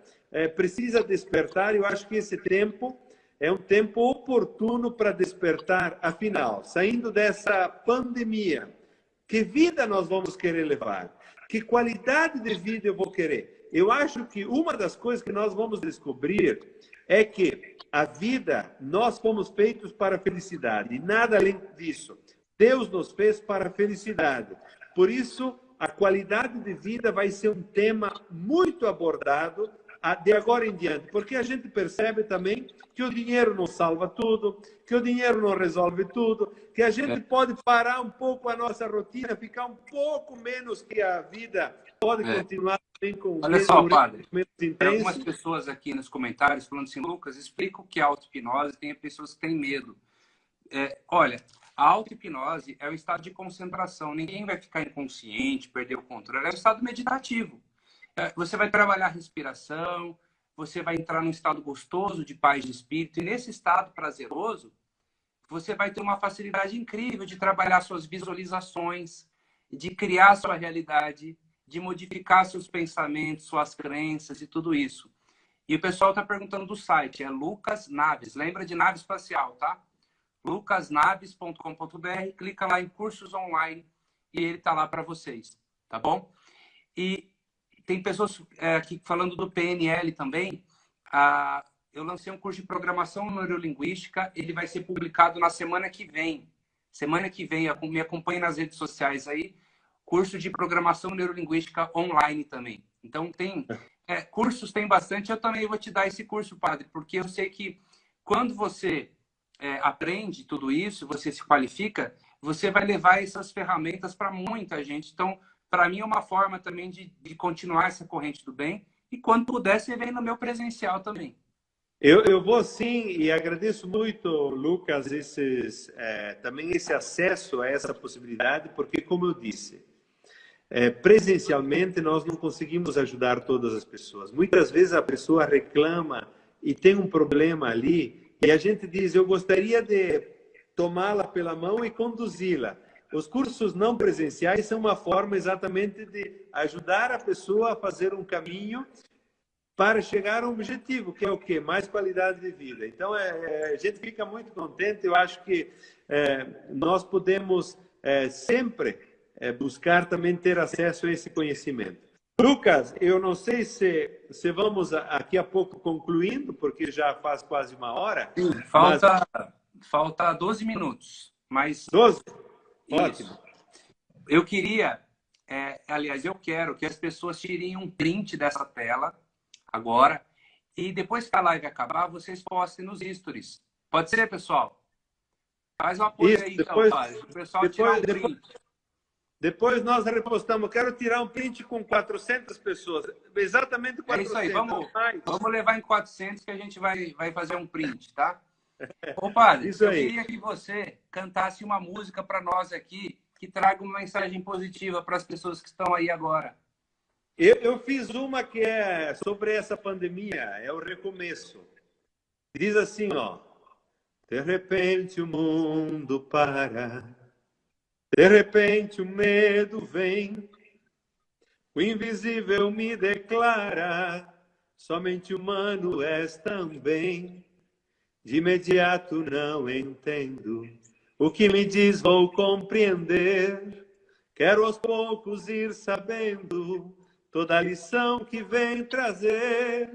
precisa despertar. Eu acho que esse tempo é um tempo oportuno para despertar. Afinal, saindo dessa pandemia, que vida nós vamos querer levar? Que qualidade de vida eu vou querer? Eu acho que uma das coisas que nós vamos descobrir é que a vida, nós fomos feitos para a felicidade, e nada além disso. Deus nos fez para a felicidade. Por isso, a qualidade de vida vai ser um tema muito abordado de agora em diante, porque a gente percebe também que o dinheiro não salva tudo, que o dinheiro não resolve tudo, que a gente pode parar um pouco a nossa rotina, ficar um pouco menos, que a vida pode continuar bem com Olha só, padre, menos tem intenso. algumas pessoas aqui nos comentários falando assim: Lucas, explica o que é auto-hipnose. Tem pessoas que têm medo. Olha, a auto-hipnose é um estado de concentração. Ninguém vai ficar inconsciente, perder o controle. É um estado meditativo. Você vai trabalhar a respiração, você vai entrar num estado gostoso de paz de espírito, e nesse estado prazeroso, você vai ter uma facilidade incrível de trabalhar suas visualizações, de criar sua realidade, de modificar seus pensamentos, suas crenças e tudo isso. E o pessoal está perguntando do site, é Lucas Naves, lembra de nave espacial, tá? lucasnaves.com.br, clica lá em cursos online e ele está lá para vocês, tá bom? E tem pessoas aqui falando do PNL também. Eu lancei um curso de programação neurolinguística. Ele vai ser publicado na semana que vem. Semana que vem, me acompanhe nas redes sociais aí. Curso de programação neurolinguística online também. Então, cursos tem bastante. Eu também vou te dar esse curso, padre, porque eu sei que quando você aprende tudo isso, você se qualifica, você vai levar essas ferramentas para muita gente. Então, para mim é uma forma também de continuar essa corrente do bem. E quando puder, você vem no meu presencial também. Eu vou sim, e agradeço muito, Lucas, também esse acesso a essa possibilidade, porque, como eu disse, presencialmente nós não conseguimos ajudar todas as pessoas. Muitas vezes a pessoa reclama e tem um problema ali, e a gente diz: eu gostaria de tomá-la pela mão e conduzi-la. Os cursos não presenciais são uma forma exatamente de ajudar a pessoa a fazer um caminho para chegar a um objetivo, que é o quê? Mais qualidade de vida. Então, a gente fica muito contente. Eu acho que nós podemos sempre buscar também ter acesso a esse conhecimento. Lucas, eu não sei se vamos aqui a pouco concluindo, porque já faz quase uma hora. Sim, falta 12 minutos. Mas 12? Isso. Ótimo. Eu queria, aliás, eu quero que as pessoas tirem um print dessa tela agora e depois que a live acabar, vocês postem nos stories. Pode ser, pessoal? Faz um apoio Isso, aí, depois, então, padre. O pessoal tirar um print. Depois nós repostamos. Quero tirar um print com 400 pessoas. Exatamente 400. É isso aí, vamos levar em 400 que a gente vai fazer um print, tá? Ô, padre, Isso eu aí. queria que você cantasse uma música para nós aqui que traga uma mensagem positiva para as pessoas que estão aí agora. Eu fiz uma que é sobre essa pandemia, é o recomeço. Diz assim, ó. De repente o mundo para, de repente o medo vem, o invisível me declara, somente humano és também. De imediato não entendo, o que me diz vou compreender. Quero aos poucos ir sabendo, toda a lição que vem trazer.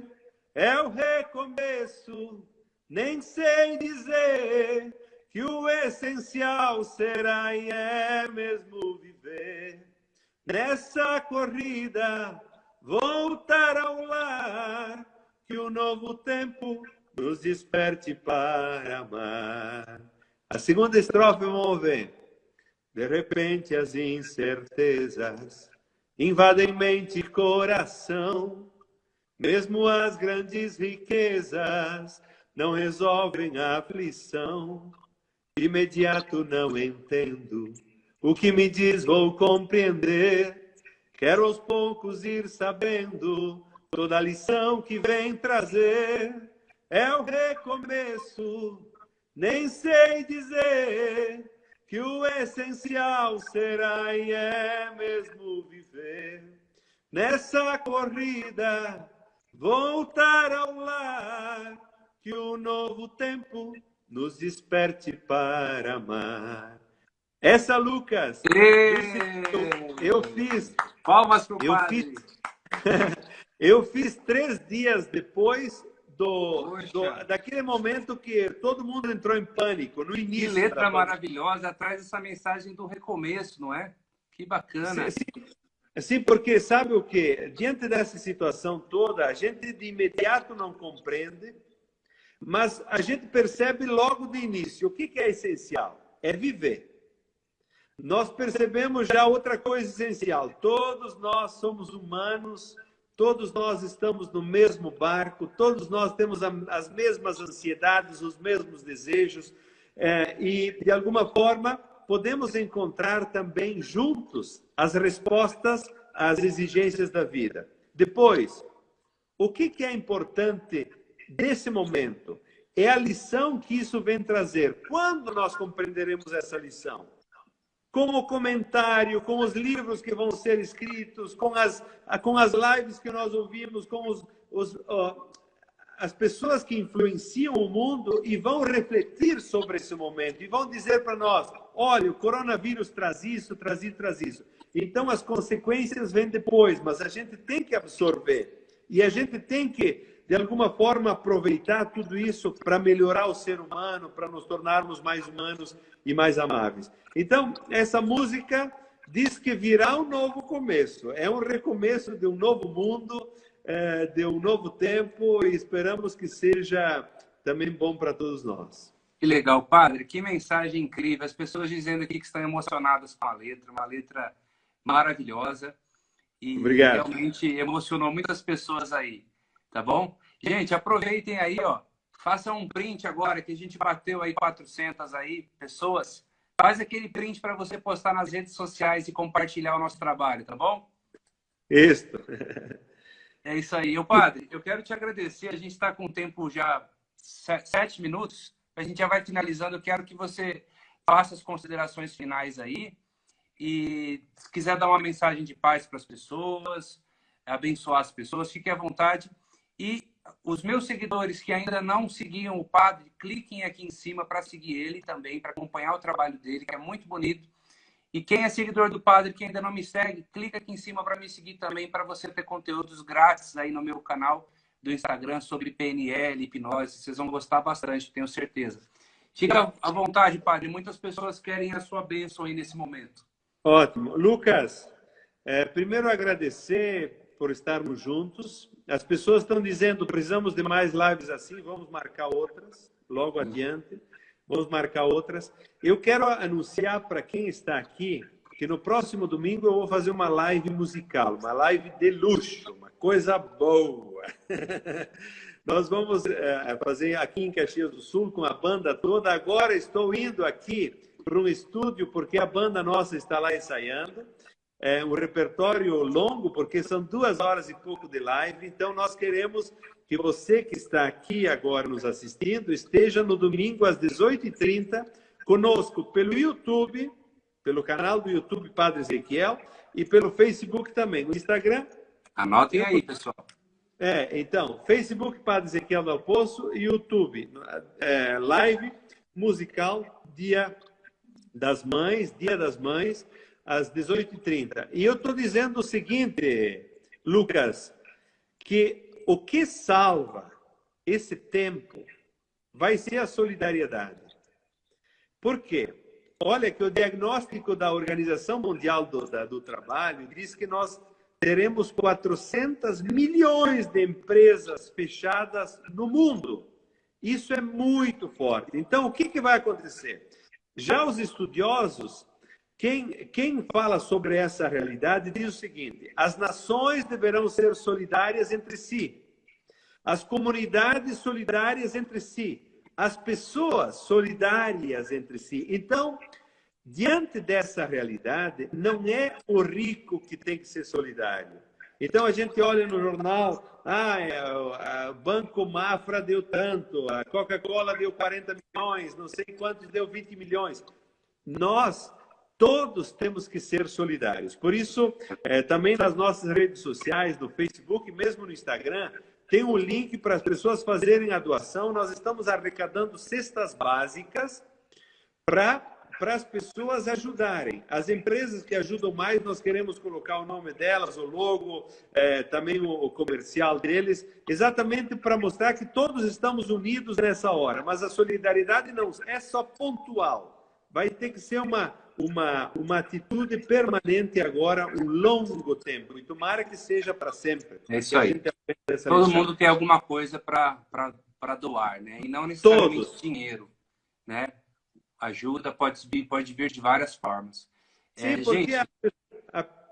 É o recomeço, nem sei dizer, que o essencial será e é mesmo viver. Nessa corrida, voltar ao lar, que o novo tempo nos desperte para amar. A segunda estrofe, vamos ver. De repente as incertezas invadem mente e coração, mesmo as grandes riquezas não resolvem a aflição. De imediato não entendo, o que me diz vou compreender. Quero aos poucos ir sabendo, toda a lição que vem trazer. É o recomeço, nem sei dizer, que o essencial será e é mesmo viver. Nessa corrida, voltar ao lar, que o novo tempo nos desperte para amar. Essa, Lucas, eu fiz, Palmas pro eu fiz, padre. eu fiz 3 dias depois Poxa, daquele momento que todo mundo entrou em pânico, no que início da letra pandemia. maravilhosa, traz essa mensagem do recomeço, não é? Que bacana. Sim, porque sabe o que? Diante dessa situação toda, a gente de imediato não compreende, mas a gente percebe logo de início. O que é essencial? É viver. Nós percebemos já outra coisa essencial. Todos nós somos humanos, todos nós estamos no mesmo barco, todos nós temos as mesmas ansiedades, os mesmos desejos, e, de alguma forma, podemos encontrar também juntos as respostas às exigências da vida. Depois, o que é importante desse momento? É a lição que isso vem trazer. Quando nós compreenderemos essa lição? Com o comentário, com os livros que vão ser escritos, com as lives que nós ouvimos, com as pessoas que influenciam o mundo e vão refletir sobre esse momento e vão dizer para nós, olha, o coronavírus traz isso, traz isso, traz isso. Então, as consequências vêm depois, mas a gente tem que absorver. E a gente tem que, de alguma forma, aproveitar tudo isso para melhorar o ser humano, para nos tornarmos mais humanos e mais amáveis. Então, essa música diz que virá um novo começo. É um recomeço de um novo mundo, de um novo tempo, e esperamos que seja também bom para todos nós. Que legal, padre. Que mensagem incrível. As pessoas dizendo aqui que estão emocionadas com a letra, uma letra maravilhosa. E Obrigado. realmente emocionou muitas pessoas aí, tá bom? Gente, aproveitem aí, ó. Façam um print agora, que a gente bateu aí 400 aí, pessoas. Faz aquele print para você postar nas redes sociais e compartilhar o nosso trabalho, tá bom? Isso. É isso aí. Ô, padre, eu quero te agradecer. A gente está com o tempo já 7 minutos. A gente já vai finalizando. Eu quero que você faça as considerações finais aí. E se quiser dar uma mensagem de paz para as pessoas, abençoar as pessoas, fique à vontade. E os meus seguidores que ainda não seguiam o padre, cliquem aqui em cima para seguir ele também, para acompanhar o trabalho dele, que é muito bonito. E quem é seguidor do padre, que ainda não me segue, clica aqui em cima para me seguir também, para você ter conteúdos grátis aí no meu canal do Instagram sobre PNL, hipnose. Vocês vão gostar bastante, tenho certeza. Fica à vontade, padre. Muitas pessoas querem a sua bênção aí nesse momento. Ótimo. Lucas, primeiro agradecer por estarmos juntos. As pessoas estão dizendo, precisamos de mais lives assim, vamos marcar outras, logo adiante. Vamos marcar outras. Eu quero anunciar para quem está aqui que no próximo domingo eu vou fazer uma live musical, uma live de luxo, uma coisa boa. Nós vamos fazer aqui em Caxias do Sul com a banda toda. Agora estou indo aqui para um estúdio porque a banda nossa está lá ensaiando. É um repertório longo porque são 2 horas e pouco de live. Então nós queremos que você que está aqui agora nos assistindo esteja no domingo às 18h30 conosco pelo YouTube, pelo canal do YouTube Padre Ezequiel e pelo Facebook também. No Instagram. Anotem aí, pessoal. Então, Facebook Padre Ezequiel Dal Poço e YouTube, live musical Dia das Mães, às 18h30. E eu estou dizendo o seguinte, Lucas, que o que salva esse tempo vai ser a solidariedade. Por quê? Olha que o diagnóstico da Organização Mundial do Trabalho diz que nós teremos 400 milhões de empresas fechadas no mundo. Isso é muito forte. Então, o que vai acontecer? Já os estudiosos, quem fala sobre essa realidade, diz o seguinte: as nações deverão ser solidárias entre si, as comunidades solidárias entre si, as pessoas solidárias entre si. Então, diante dessa realidade, não é o rico que tem que ser solidário. Então, a gente olha no jornal, o Banco Mafra deu tanto, a Coca-Cola deu 40 milhões, não sei quantos deu 20 milhões. Nós, todos temos que ser solidários. Por isso, também nas nossas redes sociais, no Facebook, mesmo no Instagram, tem um link para as pessoas fazerem a doação. Nós estamos arrecadando cestas básicas para as pessoas ajudarem. As empresas que ajudam mais, nós queremos colocar o nome delas, o logo, também o comercial deles, exatamente para mostrar que todos estamos unidos nessa hora. Mas a solidariedade não é só pontual. Vai ter que ser uma atitude permanente agora, um longo tempo. E tomara que seja para sempre. É isso aí. Todo mundo tem alguma coisa para doar, né? E não necessariamente dinheiro, né? Ajuda pode vir de várias formas. Sim, porque gente,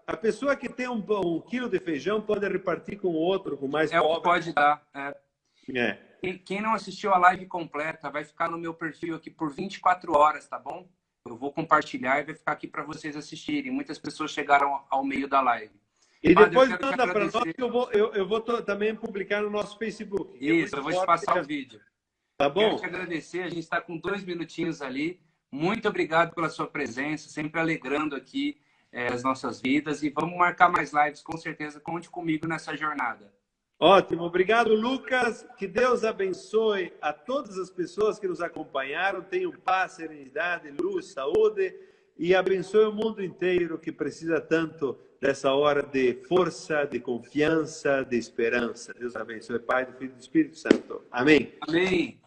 a pessoa que tem um quilo de feijão pode repartir com o outro, com mais pobre. Pode dar. Quem não assistiu a live completa vai ficar no meu perfil aqui por 24 horas, tá bom? Eu vou compartilhar e vai ficar aqui para vocês assistirem. Muitas pessoas chegaram ao meio da live. E depois manda para nós que eu vou também publicar no nosso Facebook. Isso, eu vou te passar o vídeo. Tá bom? Quero te agradecer, a gente está com 2 minutinhos ali. Muito obrigado pela sua presença, sempre alegrando aqui as nossas vidas. E vamos marcar mais lives, com certeza. Conte comigo nessa jornada. Ótimo, obrigado, Lucas. Que Deus abençoe a todas as pessoas que nos acompanharam. Tenham paz, serenidade, luz, saúde. E abençoe o mundo inteiro que precisa tanto dessa hora de força, de confiança, de esperança. Deus abençoe, Pai, do Filho e do Espírito Santo. Amém. Amém.